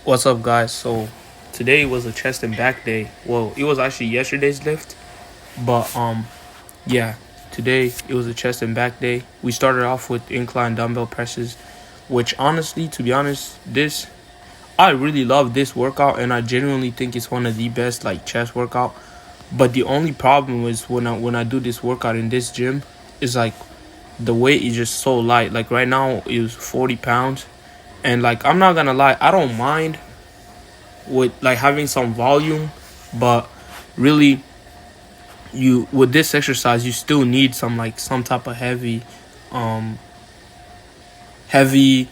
What's up, guys? So today was a chest and back day. Well, it was actually yesterday's lift, but yeah, today it was a chest and back day. We started off with incline dumbbell presses, which honestly, to be honest, this I really love this workout, and I genuinely think it's one of the best like chest workout. But the only problem is when I do this workout in this gym, is like the weight is just so light. Like right now, it was 40 pounds, and like I'm not gonna lie, I don't mind with like having some volume, but really you with this exercise you still need some type of um heavy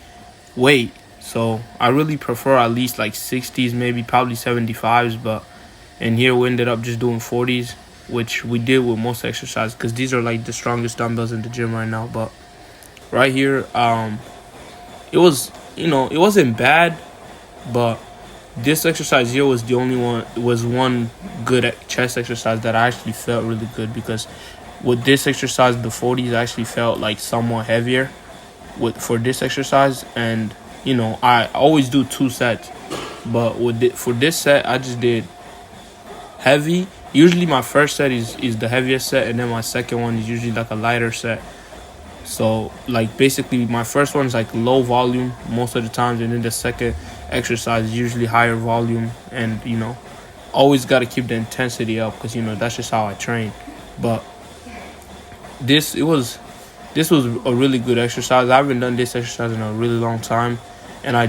weight. So I really prefer at least like 60s, maybe probably 75s, but and here we ended up just doing 40s, which we did with most exercises because these are like the strongest dumbbells in the gym right now. But right here, it was, it wasn't bad, but this exercise here was the only one, was one good chest exercise that I actually felt really good, because with this exercise the 40s actually felt like somewhat heavier with for this exercise. And I always do two sets, but for this set I just did heavy. Usually my first set is the heaviest set, and then my second one is usually like a lighter set. So like basically my first one is like low volume most of the times, and then the second exercise is usually higher volume. And always got to keep the intensity up, because that's just how I train. But this it was this was a really good exercise. I haven't done this exercise in a really long time, and I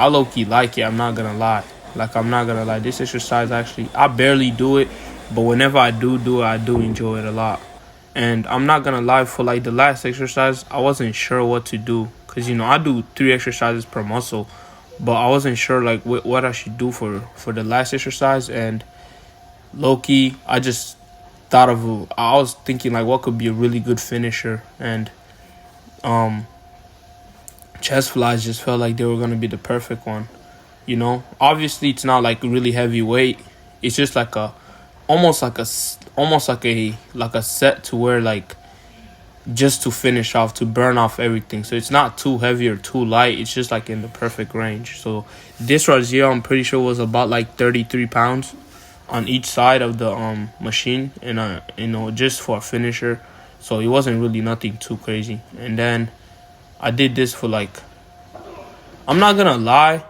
low key like it. I'm not gonna lie. Like I'm not gonna lie. This exercise actually I barely do it, but whenever I do it, I do enjoy it a lot. And I'm not gonna lie, for like the last exercise, I wasn't sure what to do, because I do 3 exercises per muscle, but I wasn't sure like what I should do for the last exercise. And low key, I just I was thinking like what could be a really good finisher, and um chest flies just felt like they were gonna be the perfect one. Obviously it's not like really heavy weight. It's just like a almost like a set to where like just to finish off, to burn off everything. So it's not too heavy or too light. It's just like in the perfect range. So this right here, I'm pretty sure was about like 33 pounds on each side of the machine, and just for a finisher. So it wasn't really nothing too crazy. And then I did this for like, I'm not gonna lie,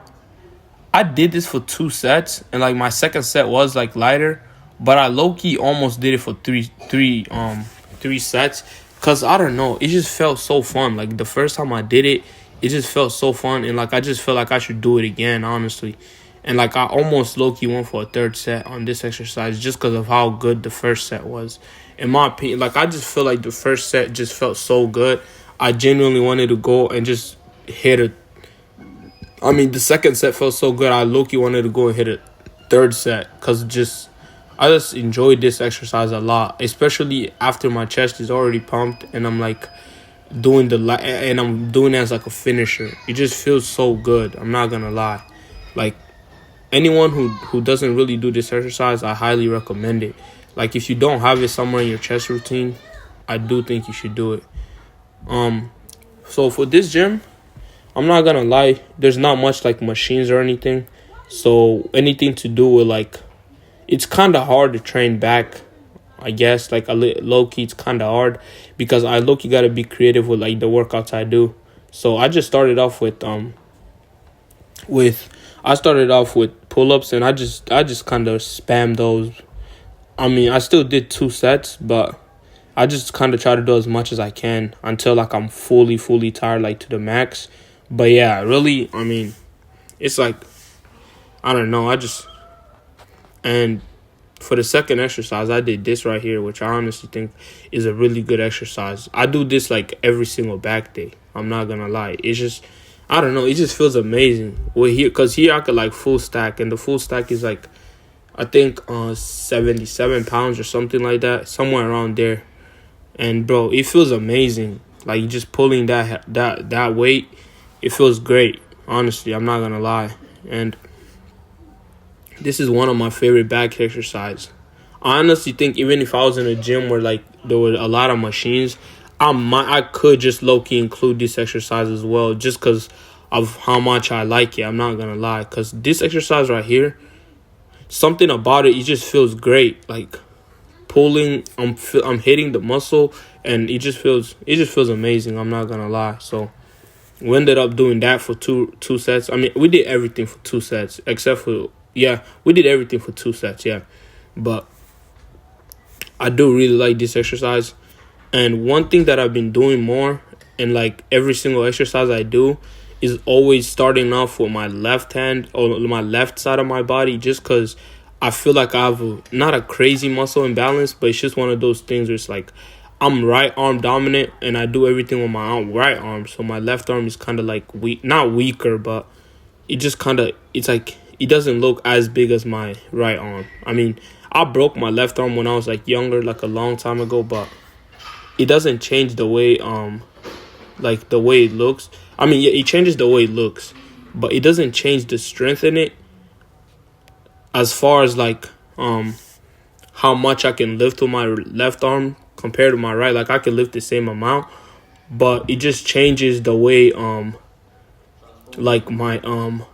I did this for 2 sets, and like my second set was like lighter, but I low key almost did it for three sets, cause I don't know, it just felt so fun. Like the first time I did it, it just felt so fun, and like I just felt like I should do it again, honestly. And like I almost low key went for a third set on this exercise just because of how good the first set was. In my opinion, like I just feel like the first set just felt so good. I genuinely wanted to go and just hit a the second set felt so good. I low-key wanted to go and hit a third set, because I just enjoyed this exercise a lot, especially after my chest is already pumped and I'm like and I'm doing it as like a finisher. It just feels so good. I'm not gonna lie. Like anyone who doesn't really do this exercise, I highly recommend it. Like if you don't have it somewhere in your chest routine, I do think you should do it. So for this gym, I'm not gonna lie, there's not much like machines or anything. So anything to do with like, it's kind of hard to train back, I guess. Like low key, it's kind of hard, because I low key gotta be creative with like the workouts I do. So I just started off with I started off with pull ups, and I just kind of spammed those. I still did 2 sets, but I just kind of try to do as much as I can until like I'm fully tired, like to the max. But yeah, really, it's like, I don't know. And for the second exercise, I did this right here, which I honestly think is a really good exercise. I do this like every single back day. I'm not gonna lie. It's just, I don't know. It just feels amazing. Because here I could like full stack, and the full stack is like, I think 77 pounds or something like that, somewhere around there. And bro, it feels amazing. Like just pulling that weight, it feels great. Honestly, I'm not gonna lie. And this is one of my favorite back exercises. I honestly think even if I was in a gym where like there were a lot of machines, I could just low key include this exercise as well, just because of how much I like it. I'm not gonna lie, because this exercise right here, something about it just feels great. Like pulling, I'm hitting the muscle, and it just feels amazing. I'm not gonna lie. So we ended up doing that for two sets. I mean, we did everything for 2 sets, except for we did everything for 2 sets. Yeah, but I do really like this exercise. And one thing that I've been doing more, and like every single exercise I do, is always starting off with my left hand or my left side of my body, just because I feel like I have not a crazy muscle imbalance, but it's just one of those things where it's like I'm right arm dominant and I do everything with my right arm. So my left arm is kind of like not weaker, but it's like it doesn't look as big as my right arm. I mean, I broke my left arm when I was like younger, like a long time ago, but it doesn't change the way like the way it looks. I mean, yeah, it changes the way it looks, but it doesn't change the strength in it as far as like how much I can lift with my left arm compared to my right. Like I can lift the same amount, but it just changes the way like my right arm,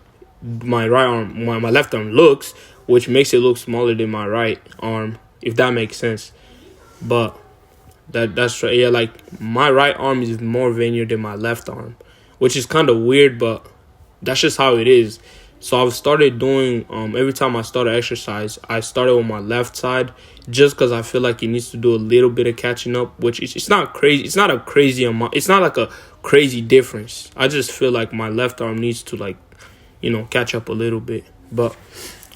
my left arm looks, which makes it look smaller than my right arm, if that makes sense. But that's right. Yeah, like my right arm is more veinier than my left arm, which is kind of weird, but that's just how it is. So I've started doing every time I start an exercise, I started with my left side, just because I feel like it needs to do a little bit of catching up, which it's not crazy. It's not a crazy amount. It's not like a crazy difference. I just feel like my left arm needs to like, catch up a little bit. But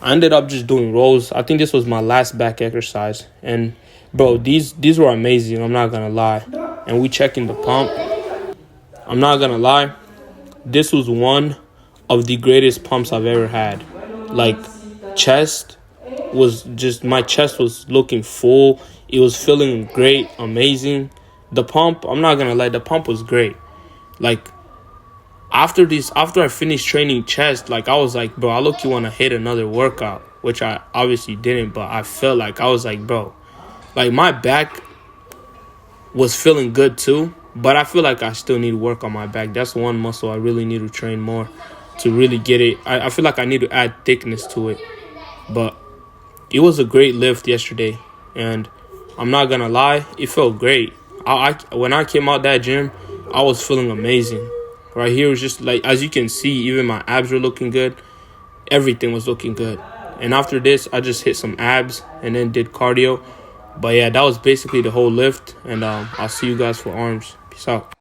I ended up just doing rows. I think this was my last back exercise, and bro, these were amazing. I'm not gonna lie. And we checking the pump. I'm not gonna lie. This was one of the greatest pumps I've ever had. Like my chest was looking full. It was feeling great, amazing. The pump, I'm not gonna lie, the pump was great. Like after I finished training chest, like I was like, bro, I look, you want to hit another workout, which I obviously didn't, but I felt like I was like, bro, like my back was feeling good too, but I feel like I still need work on my back. That's one muscle I really need to train more to really get it. I feel like I need to add thickness to it. But it was a great lift yesterday, and I'm not gonna lie, it felt great. When I came out that gym, I was feeling amazing. Right here was just like, as you can see, even my abs were looking good. Everything was looking good. And after this, I just hit some abs and then did cardio. But yeah, that was basically the whole lift, and I'll see you guys for arms. Peace out.